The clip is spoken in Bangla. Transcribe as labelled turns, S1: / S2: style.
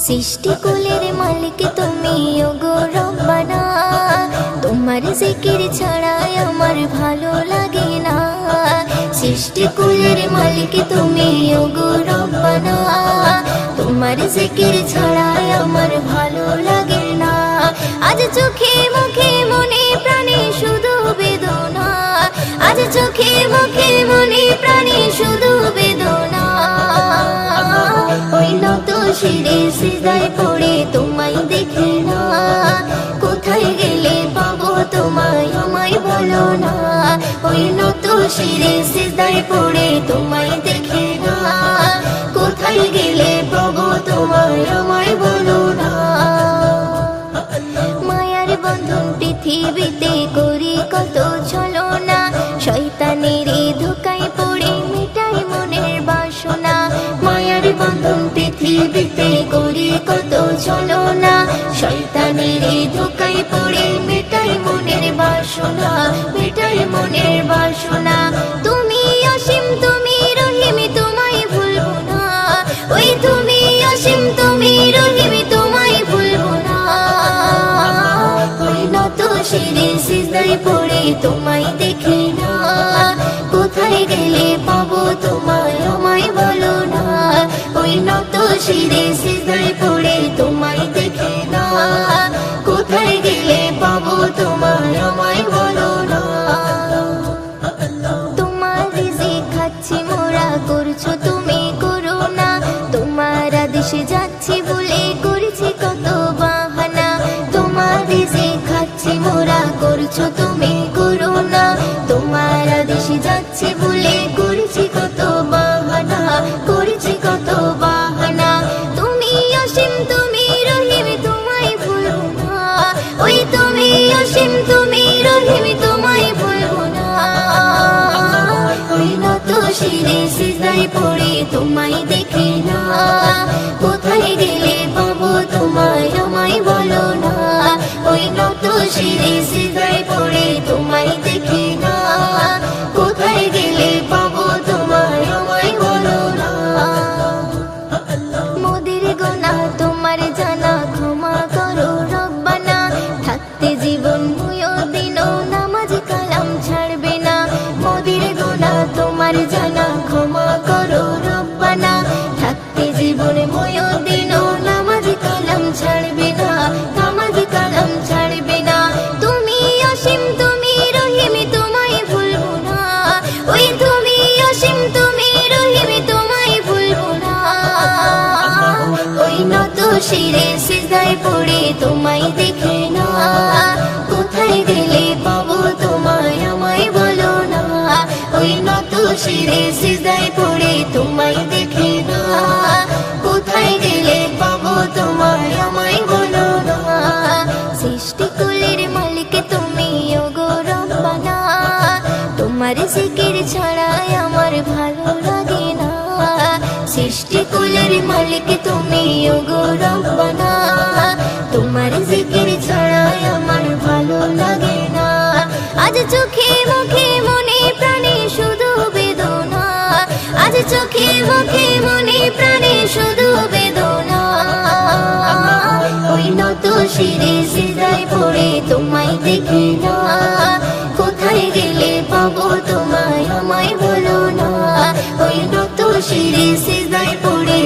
S1: সৃষ্টিকুলের মালিক তুমি ওগো রব্বানা, তোমার জিকির ছাড়া আমার ভালো লাগে না। সৃষ্টিকুলের মালিক তুমি ওগো রব্বানা, তোমার জিকির ছাড়া আমার ভালো লাগে না। আজ চোখে মুখে মনে প্রাণে শুধু বেদনা, আজ চোখে মুখে মনে প্রাণে শুধু বেদনা। ওই নত শিরে সিজদায় পড়ে তোমায় দেখি না, কোথায় গেলে পাবো তোমায় আমায় বলো না। ওই নত শিরে সিজদায় পড়ে তোমায় দেখি না, কোথায় গেলে পাবো তোমায় আমায় বলো না। মায়ার বন্ধন পৃথিবীতে করি কত ছলনা, শয়তানের ধোঁকায় পড়ে মেটাই মনের বাসনা। মায়ার বন্ধন পৃথিবীতে করি কত ছলনা, শয়তানের ধোঁকায় পড়ে মেটাই মনের বাসনা, মেটাই মনের বাসনা। তুমি অসীম তুমি রহিম তোমায় ভুলবো না, ওই তুমি অসীম তুমি রহিম তোমায় ভুলবো না। ওই নত শিরে সিজদায় পড়ে তোমায় দেখি না, কোথায় গেলে পাবো তোমায় আমায় বলো না। ওই নত শিরে সিজদায় পড়ে তোমায় দেখি না, কোথায় গেলে পাবো তোমায় আমায় বলো না। তোমার রিজিক খাচ্ছি মোরা করছো তুমি করুণা, তোমার আদেশে যাচ্ছি বলে করেছি কত বাহানা। তোমার রিজিক খাচ্ছি মোরা করছো তুমি করুণা, তোমার আদেশে যাচ্ছি বলে করেছি কত বাহানা, করেছি কত বাহানা। তুমি অসীম তুমি রহিম তোমায় ভুলবো না, ওই তুমি অসীম তুমি রহিম তোমায় ভুলবো না। ওই নত শিরে সিজদায় পড়ে তোমায় দেখি না, কোথায় গেলে পাবো তোমায় আমায় বলো না। ওই নত শিরে সিজদায় পড়ে তোমায় দেখি না, কোথায় গেলে পাবো তোমায় আমায় বলো না। মোদের গোনা তোমার জানা ক্ষমা করো রব্বানা, থাকতে জীবন দিনও নামাজ কালাম ছাড়বে না। মোদের গোনা তোমার জানা ক্ষমা করো রব্বানা, থাকতে জীবন দিনও নামাজ কালাম ছাড়বে না, নামাজ কালাম ছাড়বে না। তুমি অসীম তুমি রহিম তোমায় ভুলবো না, ওই তুমি অসীম তুমি রহিম তোমায় ভুলবো না। ওই নত শিরে সিজদায় পড়ে তোমায় দেখি না, কোথায় গেলে পাবো তোমায় আমায় বলো না। ওই নত শিরে সিজদায় পড়ে তোমায় দেখি না, কোথায় গেলে পাবো তোমায় আমায় বলো না। সৃষ্টিকুলের মালিক তুমি ওগো রব্বানা, তোমার জিকির ছাড়া আমার ভালো লাগে না। সৃষ্টিকুলের মালিক তুমি ওগো রব্বানা, তোমার জিকির ছাড়া আমার ভালো লাগে না। আজ চোখে মুখে মনে প্রাণে শুধু বেদনা, আজ চোখে মুখে মনে প্রাণে শুধু বেদনা। ওই নত শিরে সিজদায় পড়ে তোমায় দেখি না, কোথায় গেলে পাবো তোমায় আমায় বলো না। ওই নত শিরে সিজদায় পড়ে